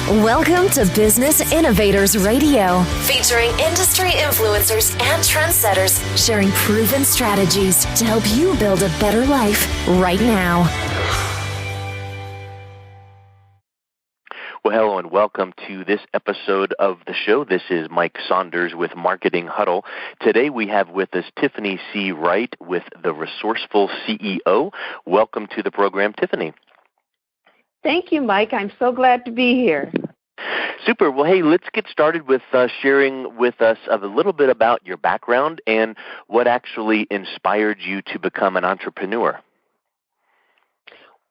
Welcome to Business Innovators Radio, featuring industry influencers and trendsetters sharing proven strategies to help you build a better life right now. Well, hello and welcome to this episode of the show. This is Mike Saunders with Marketing Huddle. Today we have with us Tiffany C. Wright with the Resourceful CEO. Welcome to the program, Tiffany. Thank you, Mike. I'm so glad to be here. Super. Well, hey, let's get started with sharing with us a little bit about your background and what actually inspired you to become an entrepreneur.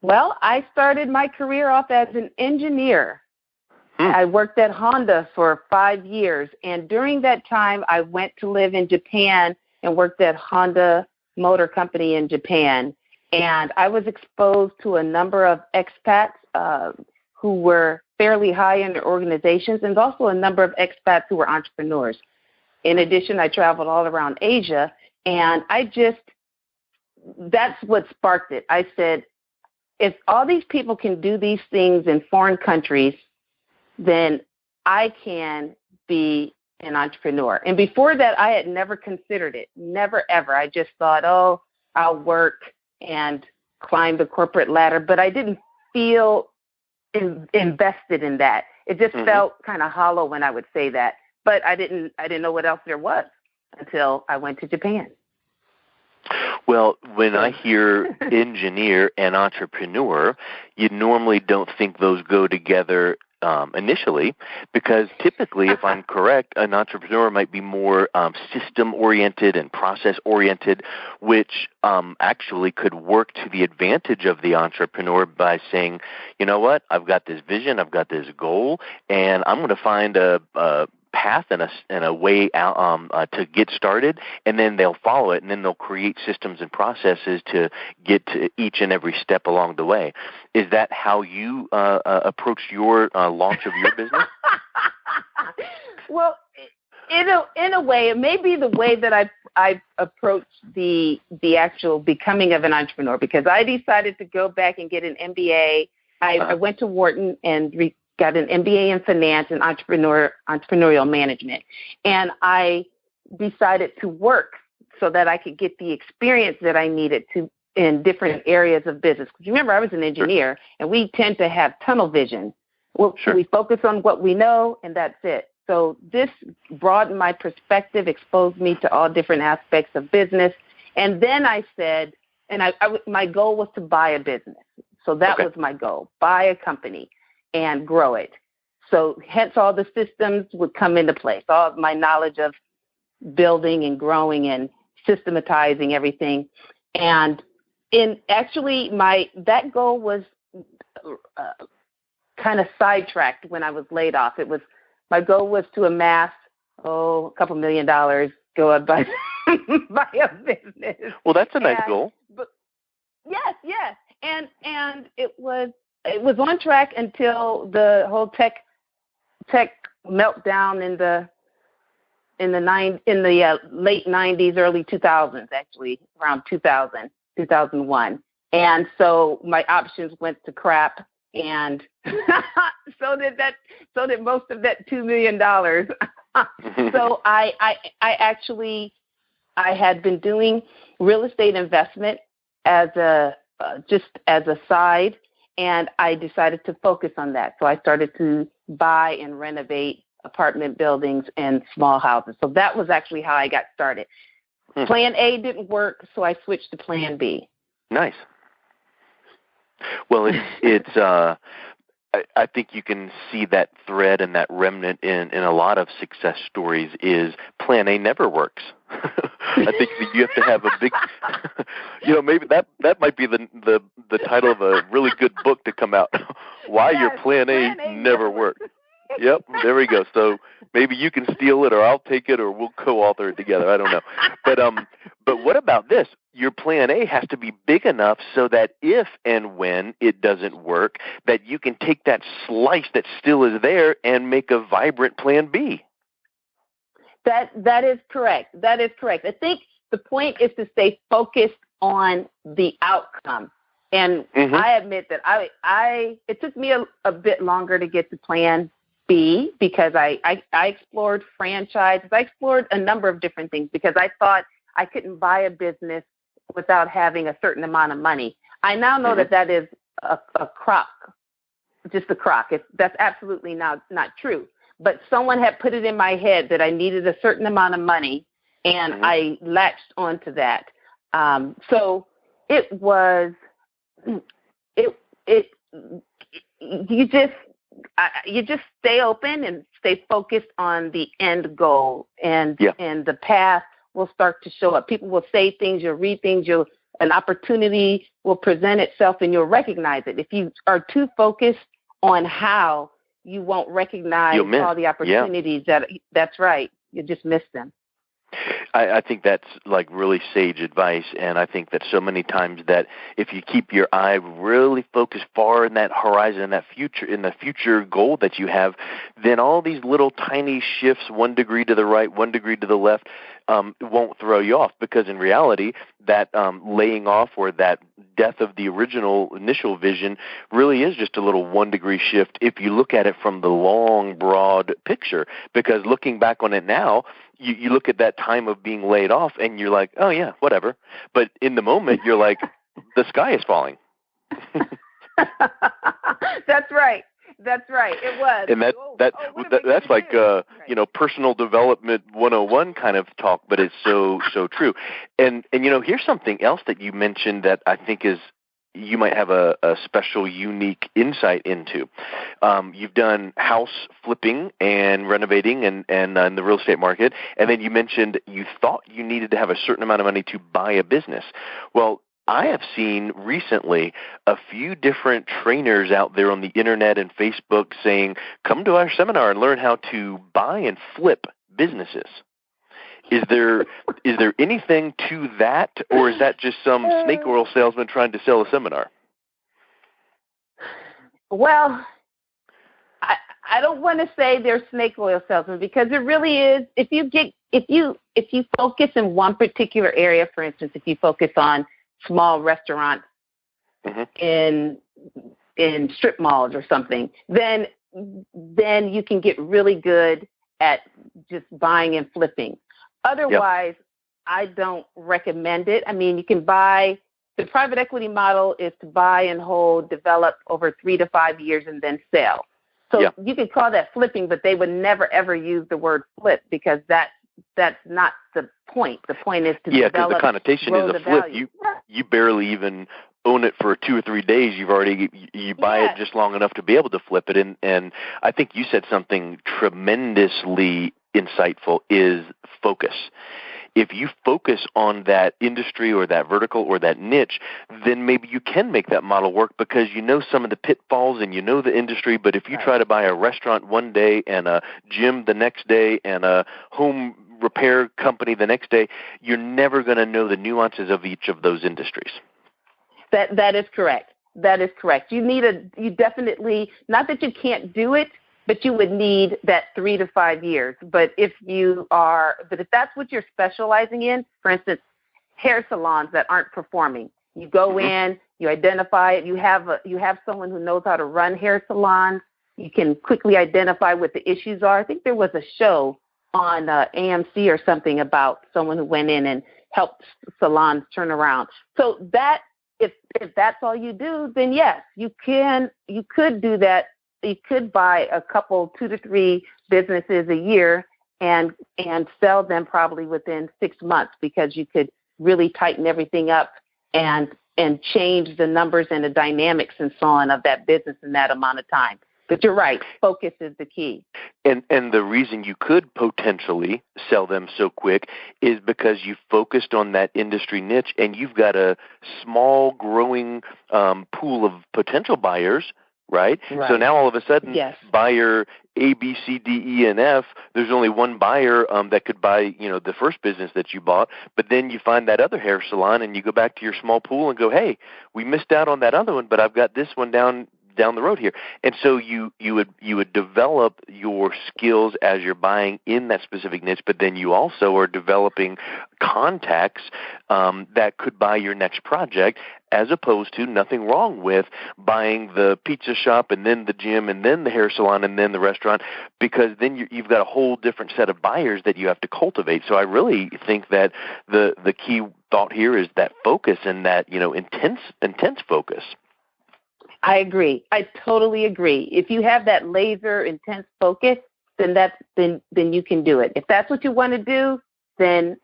Well, I started my career off as an engineer. I worked at Honda for 5 years, and during that time, I went to live in Japan and worked at Honda Motor Company in Japan. And I was exposed to a number of expats who were fairly high in their organizations, and also a number of expats who were entrepreneurs. In addition, I traveled all around Asia, and that's what sparked it. I said, if all these people can do these things in foreign countries, then I can be an entrepreneur. And before that, I had never considered it, never, ever. I just thought, oh, I'll work and climb the corporate ladder, but I didn't feel invested in that. It just felt kind of hollow when I would say that, but I didn't know what else there was until I went to Japan. Well, when I hear engineer and entrepreneur, you normally don't think those go together initially, because typically, if I'm correct, an entrepreneur might be more system-oriented and process-oriented, which actually could work to the advantage of the entrepreneur by saying, you know what, I've got this vision, I've got this goal, and I'm going to find a path and a way out to get started, and then they'll follow it, and then they'll create systems and processes to get to each and every step along the way. Is that how you approached your launch of your business? Well, in a way, it may be the way that I approached the actual becoming of an entrepreneur, because I decided to go back and get an MBA. I went to Wharton and got an MBA in finance and entrepreneurial management. And I decided to work so that I could get the experience that I needed to in different areas of business. Because remember, I was an engineer, and we tend to have tunnel vision. Well, we focus on what we know, and that's it. So this broadened my perspective, exposed me to all different aspects of business. And then I said, my goal was to buy a business. So that was my goal, buy a company and grow it. So hence all the systems would come into place, all of my knowledge of building and growing and systematizing everything. And that goal was kind of sidetracked when I was laid off. My goal was to amass, a couple $1 million, go out buy a business. Well, that's a nice goal. But yes. And it was on track until the whole tech meltdown in the late 90s, early 2000s, actually around 2001. And so my options went to crap, and so did most of that $2 million. So I had been doing real estate investment as a side, and I decided to focus on that. So I started to buy and renovate apartment buildings and small houses. So that was actually how I got started. Plan A didn't work, so I switched to Plan B. Nice. Well, I think you can see that thread and that remnant in a lot of success stories is Plan A never works. I think that you have to have a big, maybe that might be the title of a really good book to come out. Why your Plan A never worked. Yep, there we go. So maybe you can steal it, or I'll take it, or we'll co-author it together. I don't know. But what about this? Your Plan A has to be big enough so that if and when it doesn't work, that you can take that slice that still is there and make a vibrant Plan B. That is correct. I think the point is to stay focused on the outcome. And I admit that it took me a bit longer to get to plan B because I explored franchises. I explored a number of different things because I thought I couldn't buy a business without having a certain amount of money. I now know that is a crock, just a crock. That's absolutely not true. But someone had put it in my head that I needed a certain amount of money, and I latched onto that. So it was, you just stay open and stay focused on the end goal, and the path will start to show up. People will say things, you'll read things, an opportunity will present itself, and you'll recognize it. If you are too focused on how, you won't recognize all the opportunities that's right. You just miss them. I think that's like really sage advice, and I think that so many times that if you keep your eye really focused far in that horizon, in the future goal that you have, then all these little tiny shifts, 1 degree to the right, 1 degree to the left, won't throw you off, because in reality, that laying off or that death of the initial vision really is just a little 1 degree shift if you look at it from the long, broad picture. Because looking back on it now, you look at that time of being laid off and you're like, oh yeah, whatever. But in the moment, you're like, the sky is falling. That's right. That's right. It was. And that's like personal development 101 kind of talk, but it's so true. And here's something else that you mentioned that I think is you might have a special, unique insight into. You've done house flipping and renovating and in the real estate market, and then you mentioned you thought you needed to have a certain amount of money to buy a business. Well, I have seen recently a few different trainers out there on the internet and Facebook saying, come to our seminar and learn how to buy and flip businesses. Is there anything to that, or is that just some snake oil salesman trying to sell a seminar? Well, I don't want to say they're snake oil salesmen, because it really is. If you focus in one particular area, for instance, if you focus on small restaurants in strip malls or something, then you can get really good at just buying and flipping. Otherwise, I don't recommend it. I mean, you can buy, the private equity model is to buy and hold, develop over 3 to 5 years, and then sell. So you can call that flipping, but they would never, ever use the word flip, because that's not the point. The point is to develop, because the connotation is a flip. You barely even own it for 2 or 3 days. You buy it just long enough to be able to flip it. And I think you said something tremendously insightful, is focus. If you focus on that industry or that vertical or that niche, then maybe you can make that model work, because you know some of the pitfalls and you know the industry. But if you try to buy a restaurant one day and a gym the next day and a home repair company the next day, you're never going to know the nuances of each of those industries. That is correct. That is correct. You definitely, not that you can't do it, but you would need that 3 to 5 years. But if that's what you're specializing in, for instance, hair salons that aren't performing, you go in, you identify it, you have someone who knows how to run hair salons, you can quickly identify what the issues are. I think there was a show on AMC or something about someone who went in and helped salons turn around. So that, if that's all you do, then yes, you could do that. You could buy a couple, 2 to 3 businesses a year and sell them probably within 6 months, because you could really tighten everything up and change the numbers and the dynamics and so on of that business in that amount of time. But you're right, focus is the key. And the reason you could potentially sell them so quick is because you focused on that industry niche, and you've got a small growing pool of potential buyers. Right? So now all of a sudden, buyer A, B, C, D, E, and F, there's only one buyer that could buy, the first business that you bought. But then you find that other hair salon, and you go back to your small pool and go, hey, we missed out on that other one, but I've got this one down down the road here. And so you would develop your skills as you're buying in that specific niche, but then you also are developing contacts that could buy your next project, as opposed to nothing wrong with buying the pizza shop and then the gym and then the hair salon and then the restaurant, because then you've got a whole different set of buyers that you have to cultivate. So I really think that the key thought here is that focus and that, intense focus. I agree. I totally agree. If you have that laser intense focus, then you can do it. If that's what you want to do, then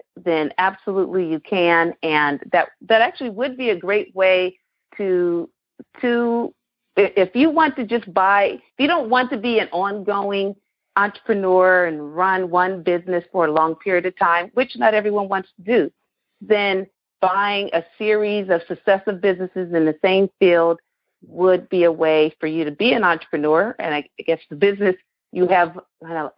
absolutely you can, and that actually would be a great way to if you want to just buy, if you don't want to be an ongoing entrepreneur and run one business for a long period of time, which not everyone wants to do, then buying a series of successive businesses in the same field would be a way for you to be an entrepreneur. And I guess the business, you have kind of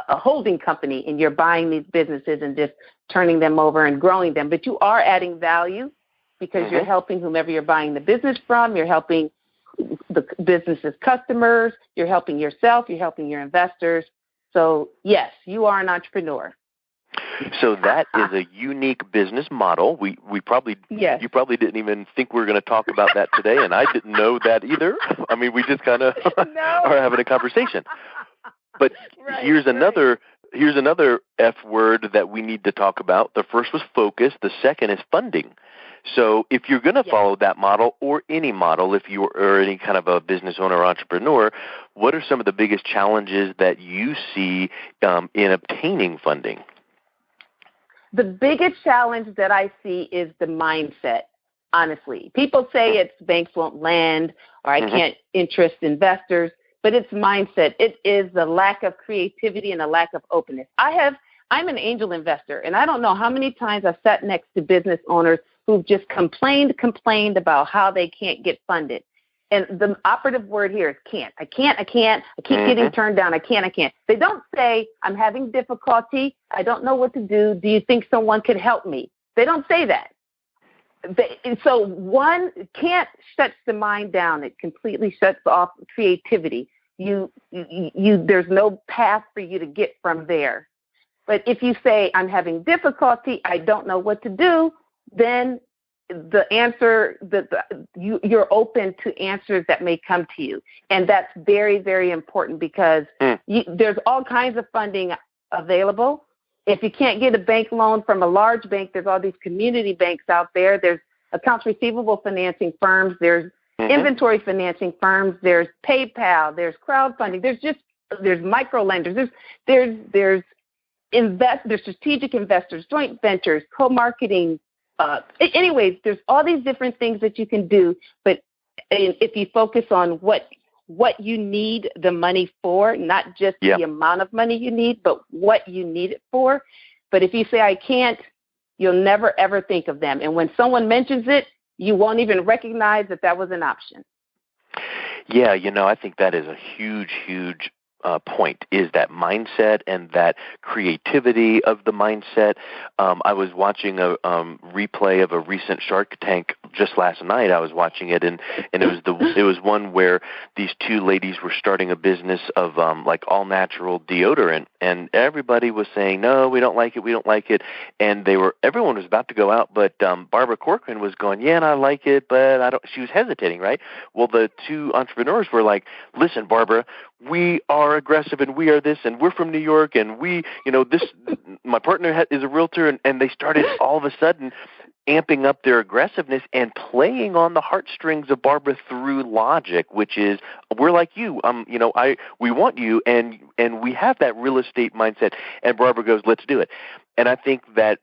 a holding company, and you're buying these businesses and just turning them over and growing them. But you are adding value because you're helping whomever you're buying the business from. You're helping the business's customers. You're helping yourself. You're helping your investors. So, yes, you are an entrepreneur. So that is a unique business model. You probably didn't even think we were going to talk about that today, and I didn't know that either. I mean, we just kind of are having a conversation. But here's another F word that we need to talk about. The first was focus. The second is funding. So if you're going to follow that model, or any model, if you are any kind of a business owner or entrepreneur, what are some of the biggest challenges that you see in obtaining funding? The biggest challenge that I see is the mindset, honestly. People say it's banks won't lend, or I can't interest investors, but it's mindset. It is the lack of creativity and the lack of openness. I'm an angel investor, and I don't know how many times I've sat next to business owners who've just complained about how they can't get funded. And the operative word here is can't. I keep getting turned down. I can't. They don't say, I'm having difficulty. I don't know what to do. Do you think someone could help me? They don't say that. So one, can't shuts the mind down. It completely shuts off creativity. There's no path for you to get from there. But if you say, I'm having difficulty, I don't know what to do, then the answer you're open to answers that may come to you. And that's very, very important, because there's all kinds of funding available. If you can't get a bank loan from a large bank, there's all these community banks out there. There's accounts receivable financing firms. There's inventory financing firms. There's PayPal. There's crowdfunding. There's micro lenders. There's strategic investors, joint ventures, co-marketing. Anyways, there's all these different things that you can do. But if you focus on what you need the money for, not just the amount of money you need, but what you need it for. But if you say, I can't, you'll never, ever think of them. And when someone mentions it, you won't even recognize that was an option. Yeah, I think that is a huge, huge point, is that mindset and that creativity of the mindset. I was watching a replay of a recent Shark Tank just last night. I was watching it, and it was one where these two ladies were starting a business of like all natural deodorant, and everybody was saying, no, we don't like it, and everyone was about to go out, but Barbara Corcoran was going, yeah, and I like it, but I don't. She was hesitating, right? Well, the two entrepreneurs were like, listen, Barbara, we are aggressive, and we are this, and we're from New York, and we, this, my partner is a realtor, and they started all of a sudden amping up their aggressiveness and playing on the heartstrings of Barbara through logic, which is, we're like you, we want you, and we have that real estate mindset. And Barbara goes, let's do it. And I think that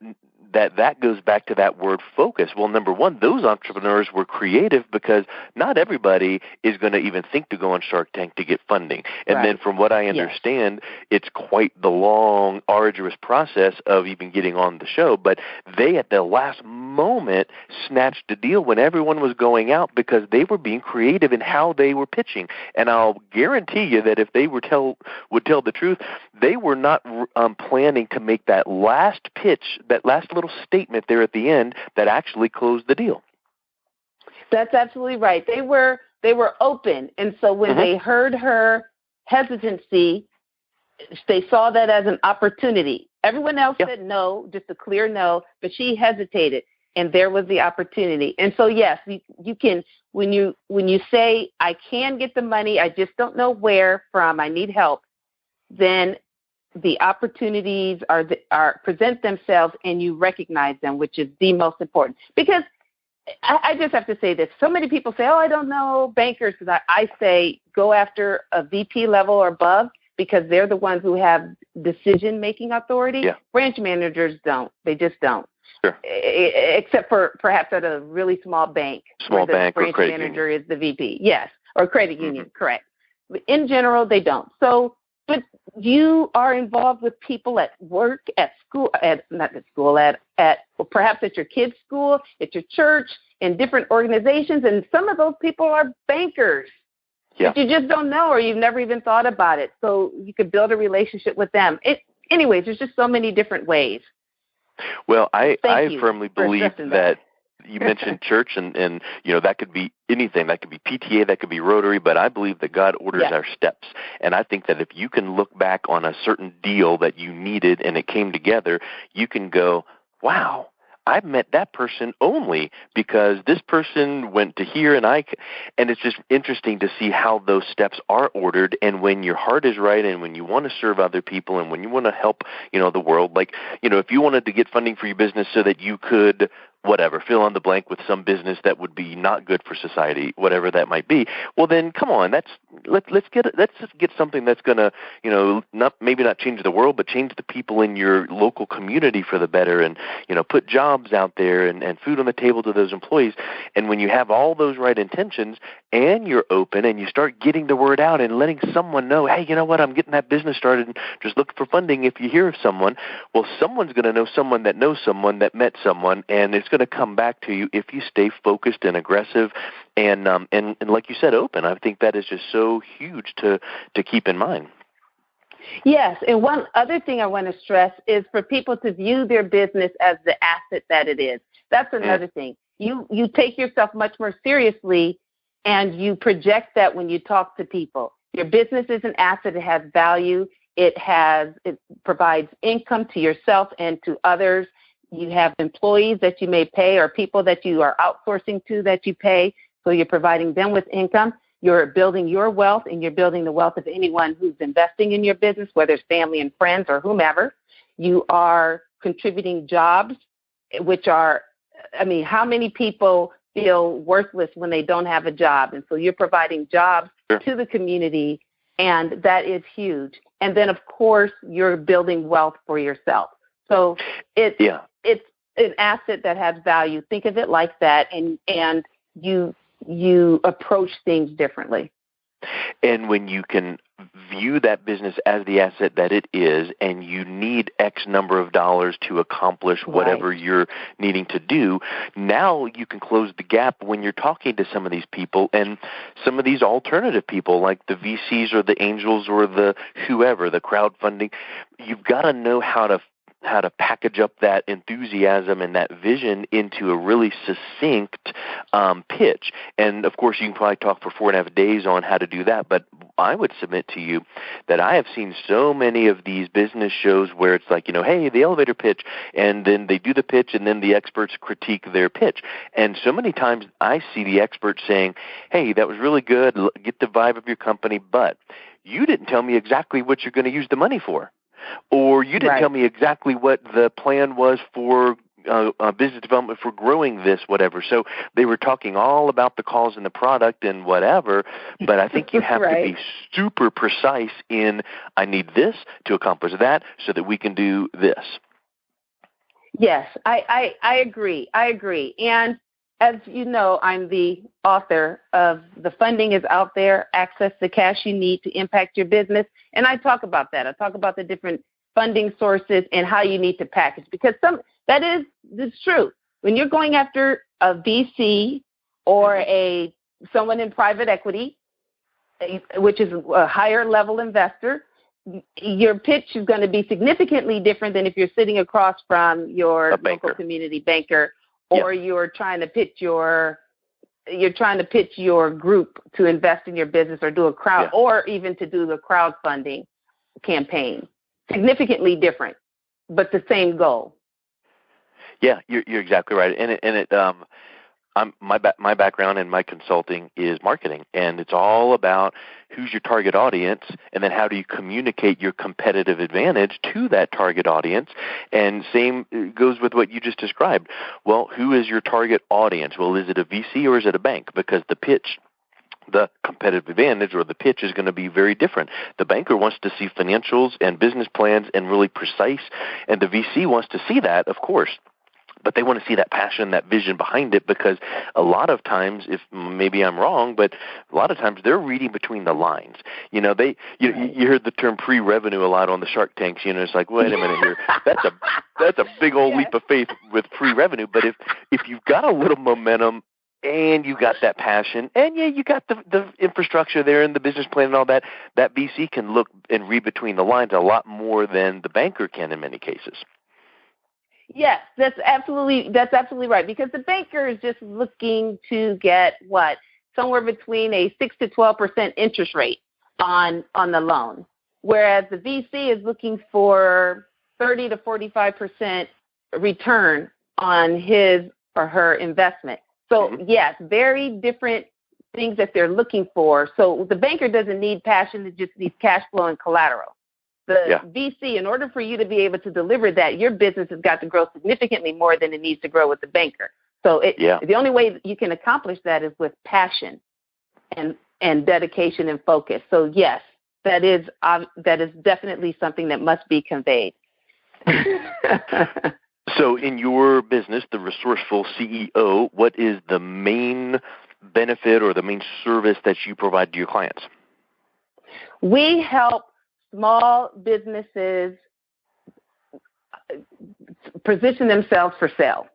goes back to that word focus. Well, number one, those entrepreneurs were creative, because not everybody is going to even think to go on Shark Tank to get funding. And then from what I understand, it's quite the long, arduous process of even getting on the show. But they, at the last moment, snatched a deal when everyone was going out, because they were being creative in how they were pitching. And I'll guarantee you that if they would tell the truth, they were not planning to make that last pitch, that last little statement there at the end that actually closed the deal. That's absolutely right. They were They were open. And so when they heard her hesitancy, they saw that as an opportunity. Everyone else said no, just a clear no, but she hesitated, and there was the opportunity. And so, yes, you can, when you say, I can get the money, I just don't know where from, I need help, then the opportunities are present themselves, and you recognize them, which is the most important. Because I just have to say this. So many people say, oh, I don't know bankers. I say go after a VP level or above, because they're the ones who have decision-making authority. Yeah. Branch managers don't. They just don't. Sure. Except for perhaps at a really small bank. Small bank or credit union. Branch manager is the VP. Yes, or credit union, correct. But in general, they don't. So, but you are involved with people at work, at school, or perhaps at your kids' school, at your church, in different organizations, and some of those people are bankers. Yeah. But you just don't know, or you've never even thought about it. So you could build a relationship with them. Anyways, there's just so many different ways. Well, I firmly believe that you mentioned church, and that could be anything. That could be PTA, that could be Rotary, but I believe that God orders our steps. And I think that if you can look back on a certain deal that you needed and it came together, you can go, wow, I've met that person only because this person went to here, and it's just interesting to see how those steps are ordered. And when your heart is right, and when you want to serve other people, and when you want to help, the world, if you wanted to get funding for your business so that you could, whatever, fill in the blank with some business that would be not good for society, whatever that might be. Well, then come on, let's just get something that's going to, maybe not change the world, but change the people in your local community for the better, and put jobs out there and food on the table to those employees. And when you have all those right intentions, and you're open, and you start getting the word out and letting someone know, hey, you know what, I'm getting that business started, and just look for funding if you hear of someone. Well, someone's going to know someone that knows someone that met someone, and it's going to come back to you if you stay focused and aggressive and like you said, open. I think that is just so huge to keep in mind. Yes, and one other thing I want to stress is for people to view their business as the asset that it is. That's another thing. You take yourself much more seriously, and you project that when you talk to people. Your business is an asset. It has value. It provides income to yourself and to others. You have employees that you may pay, or people that you are outsourcing to that you pay, so you're providing them with income. You're building your wealth, and you're building the wealth of anyone who's investing in your business, whether it's family and friends or whomever. You are contributing jobs, which are, how many people feel worthless when they don't have a job? And so you're providing jobs to the community, and that is huge. And then, of course, you're building wealth for yourself. So it's an asset that has value. Think of it like that, and you approach things differently. And when you can view that business as the asset that it is, and you need X number of dollars to accomplish whatever you're needing to do, now you can close the gap when you're talking to some of these people, and some of these alternative people like the VCs or the angels or the whoever, the crowdfunding. You've got to know how to package up that enthusiasm and that vision into a really succinct pitch. And, of course, you can probably talk for 4.5 days on how to do that, but I would submit to you that I have seen so many of these business shows where it's like, hey, the elevator pitch, and then they do the pitch, and then the experts critique their pitch. And so many times I see the experts saying, hey, that was really good, get the vibe of your company, but you didn't tell me exactly what you're going to use the money for. Or you didn't tell me exactly what the plan was for business development for growing this, whatever. So they were talking all about the cause and the product and whatever, but I think you have to be super precise in, I need this to accomplish that so that we can do this. Yes, I agree. And as you know, I'm the author of The Funding is Out There, Access the Cash You Need to Impact Your Business. And I talk about that. I talk about the different funding sources and how you need to package, because it's true. When you're going after a VC or someone in private equity, which is a higher level investor, your pitch is going to be significantly different than if you're sitting across from your local community banker, or you're trying to pitch your you're trying to pitch your group to invest in your business or do a crowd or even to do the crowdfunding campaign. Significantly different, but the same goal. Yeah, you're exactly right. My background in my consulting is marketing, and it's all about who's your target audience, and then how do you communicate your competitive advantage to that target audience. And same goes with what you just described. Well, who is your target audience? Well, is it a VC or is it a bank? Because the competitive advantage or the pitch is going to be very different. The banker wants to see financials and business plans and really precise, and the VC wants to see that, of course. But they want to see that passion, that vision behind it, because a lot of times, if maybe I'm wrong, but a lot of times they're reading between the lines. You heard the term pre-revenue a lot on the Shark Tanks. It's like, wait a minute here, that's a big old leap of faith with pre-revenue. But if you've got a little momentum and you got that passion, and you got the infrastructure there and the business plan and all that, that VC can look and read between the lines a lot more than the banker can in many cases. Yes, that's absolutely right, because the banker is just looking to get somewhere between a 6 to 12% interest rate on the loan, whereas the VC is looking for 30 to 45% return on his or her investment. So yes, very different things that they're looking for. So the banker doesn't need passion; it just needs cash flow and collateral. The VC, in order for you to be able to deliver that, your business has got to grow significantly more than it needs to grow with the banker. So the only way that you can accomplish that is with passion and dedication and focus. So yes, that is definitely something that must be conveyed. So in your business, the Resourceful CEO, what is the main benefit or the main service that you provide to your clients? We help small businesses position themselves for sale.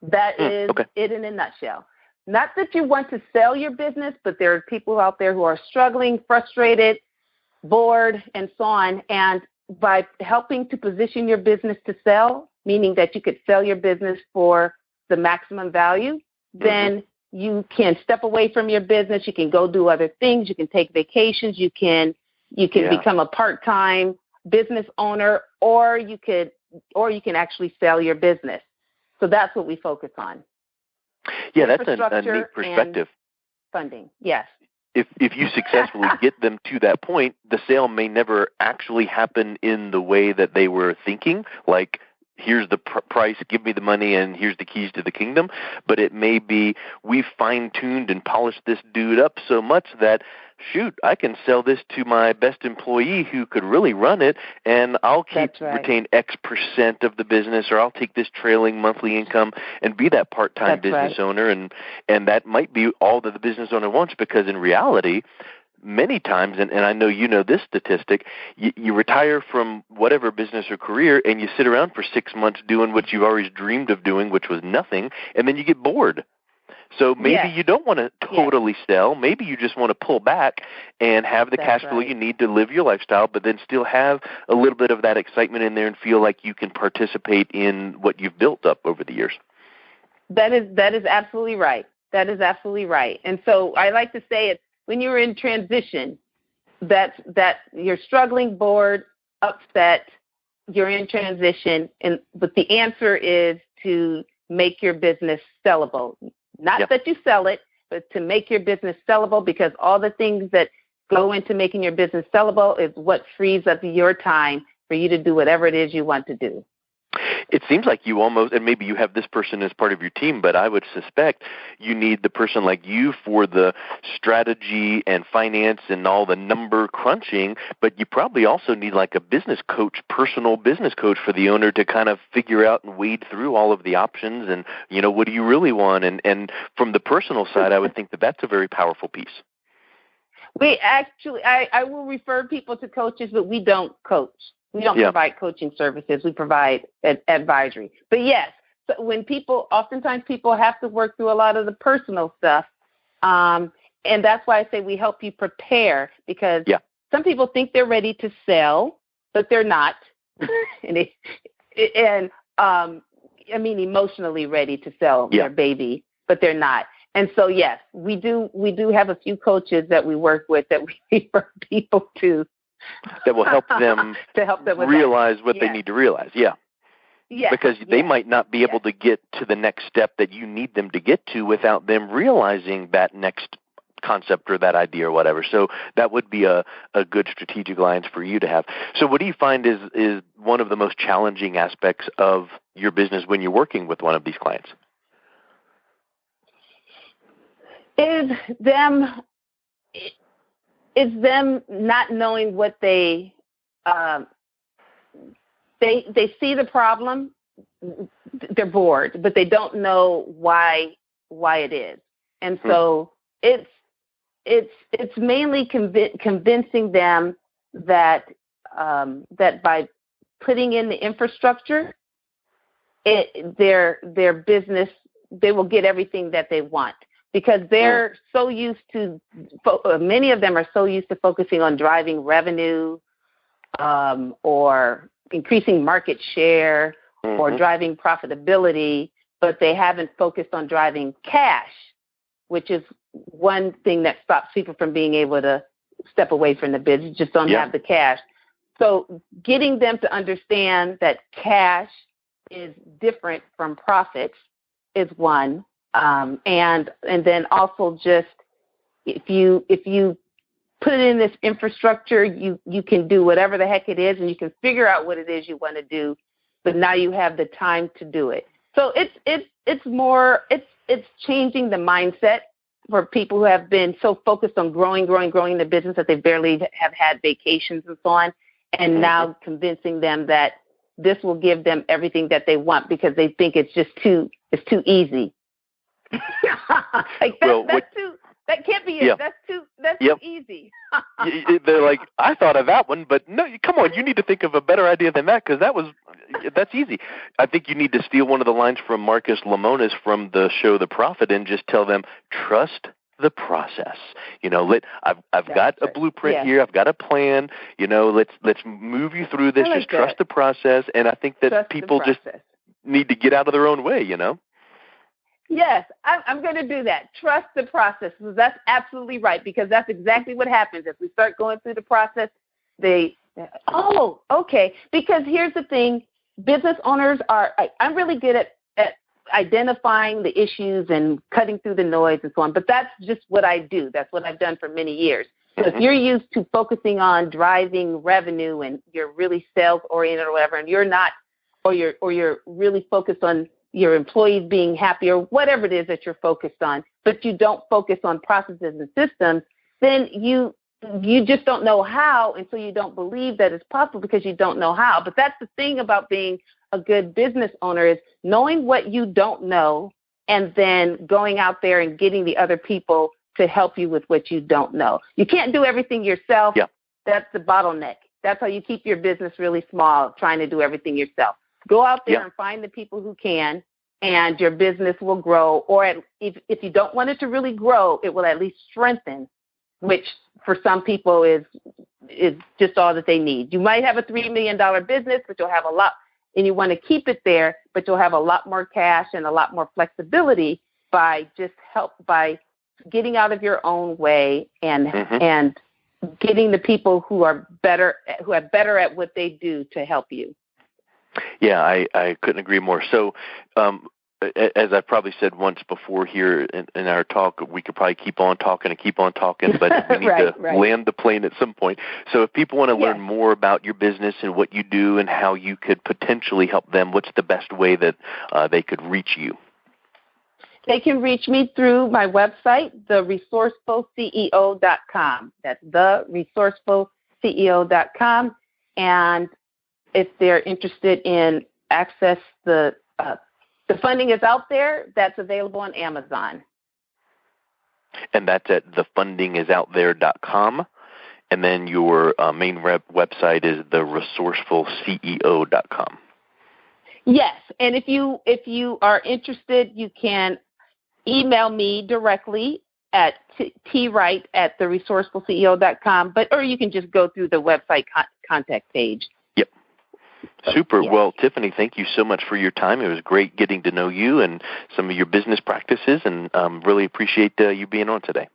That is it in a nutshell. Not that you want to sell your business, but there are people out there who are struggling, frustrated, bored, and so on. And by helping to position your business to sell, meaning that you could sell your business for the maximum value, then you can step away from your business. You can go do other things. You can take vacations. You can become a part-time business owner, or you can actually sell your business. So that's what we focus on. Yeah, that's a neat perspective. Funding, yes. If you successfully get them to that point, the sale may never actually happen in the way that they were thinking, like, here's the price, give me the money, and here's the keys to the kingdom. But it may be, we've fine-tuned and polished this dude up so much that, shoot, I can sell this to my best employee who could really run it, and I'll retain X percent of the business, or I'll take this trailing monthly income and be that part-time business owner. And that might be all that the business owner wants, because in reality, many times, and I know you know this statistic, you retire from whatever business or career and you sit around for 6 months doing what you've always dreamed of doing, which was nothing, and then you get bored. So maybe you don't want to totally sell. Maybe you just want to pull back and have the cash flow you need to live your lifestyle, but then still have a little bit of that excitement in there and feel like you can participate in what you've built up over the years. That is absolutely right. That is absolutely right. And so I like to say it, when you're in transition, that you're struggling, bored, upset, you're in transition, but the answer is to make your business sellable. Not that you sell it, but to make your business sellable, because all the things that go into making your business sellable is what frees up your time for you to do whatever it is you want to do. It seems like you almost, and maybe you have this person as part of your team, but I would suspect you need the person like you for the strategy and finance and all the number crunching, but you probably also need like a business coach, personal business coach for the owner to kind of figure out and wade through all of the options and, what do you really want? And from the personal side, I would think that that's a very powerful piece. We actually, I will refer people to coaches, but we don't coach. We don't provide coaching services. We provide advisory. But yes, so oftentimes people have to work through a lot of the personal stuff. And that's why I say we help you prepare, because some people think they're ready to sell, but they're not. Emotionally ready to sell their baby, but they're not. And so, yes, we do have a few coaches that we work with that we refer people to. That will help them to help them with realize what they need to realize. Yeah. Yes. Because they might not be able to get to the next step that you need them to get to without them realizing that next concept or that idea or whatever. So that would be a good strategic alliance for you to have. So what do you find is one of the most challenging aspects of your business when you're working with one of these clients? Is them not knowing what they see the problem, they're bored, but they don't know why it is. And so it's mainly convincing them that by putting in the infrastructure, their business, they will get everything that they want, because they're so used to, many of them are so used to focusing on driving revenue or increasing market share or driving profitability, but they haven't focused on driving cash, which is one thing that stops people from being able to step away from the business, just don't have the cash. So getting them to understand that cash is different from profits is one. And then also just if you put in this infrastructure, you can do whatever the heck it is, and you can figure out what it is you want to do, but now you have the time to do it. So it's changing the mindset for people who have been so focused on growing the business that they barely have had vacations and so on, and now convincing them that this will give them everything that they want because they think it's too easy. That can't be it. Yeah. That's too easy. They're like, I thought of that one, but no, come on, you need to think of a better idea than that, because that's easy. I think you need to steal one of the lines from Marcus Lemonis from the show The Prophet and just tell them, trust the process. I've got a blueprint here. I've got a plan. Let's move you through this. Just trust the process. And I think that people just need to get out of their own way, Yes, I'm going to do that. Trust the process. That's absolutely right, because that's exactly what happens. If we start going through the process, okay. Because here's the thing, business owners I'm really good at identifying the issues and cutting through the noise and so on, but that's just what I do. That's what I've done for many years. So if you're used to focusing on driving revenue and you're really sales-oriented or whatever, and you're not, or you're really focused on your employees being happy or whatever it is that you're focused on, but you don't focus on processes and systems, then you just don't know how, and so you don't believe that it's possible because you don't know how. But that's the thing about being a good business owner, is knowing what you don't know and then going out there and getting the other people to help you with what you don't know. You can't do everything yourself. Yeah. That's the bottleneck. That's how you keep your business really small, trying to do everything yourself. Go out there and find the people who can, and your business will grow. Or if you don't want it to really grow, it will at least strengthen, which for some people is just all that they need. You might have a $3 million business, but you'll have a lot, and you want to keep it there, but you'll have a lot more cash and a lot more flexibility by getting out of your own way and getting the people who are better at what they do to help you. Yeah, I couldn't agree more. So, as I probably said once before here in our talk, we could probably keep on talking, but we need to land the plane at some point. So if people want to learn more about your business and what you do and how you could potentially help them, what's the best way that they could reach you? They can reach me through my website, theresourcefulceo.com. That's theresourcefulceo.com. And if they're interested in access, the funding is out there. That's available on Amazon. And that's at thefundingisouthere.com. And then your main website is theresourcefulceo.com. Yes, and if you are interested, you can email me directly at twright@theresourcefulceo.com, or you can just go through the website contact page. Super. Yes. Well, Tiffany, thank you so much for your time. It was great getting to know you and some of your business practices, and really appreciate you being on today.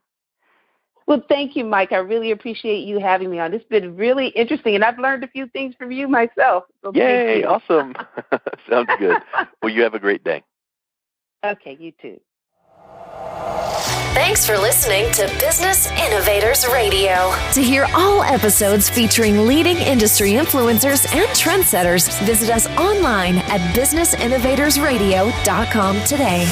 Well, thank you, Mike. I really appreciate you having me on. It's been really interesting, and I've learned a few things from you myself. So Yay, awesome. Sounds good. Well, you have a great day. Okay, you too. Thanks for listening to Business Innovators Radio. To hear all episodes featuring leading industry influencers and trendsetters, visit us online at businessinnovatorsradio.com today.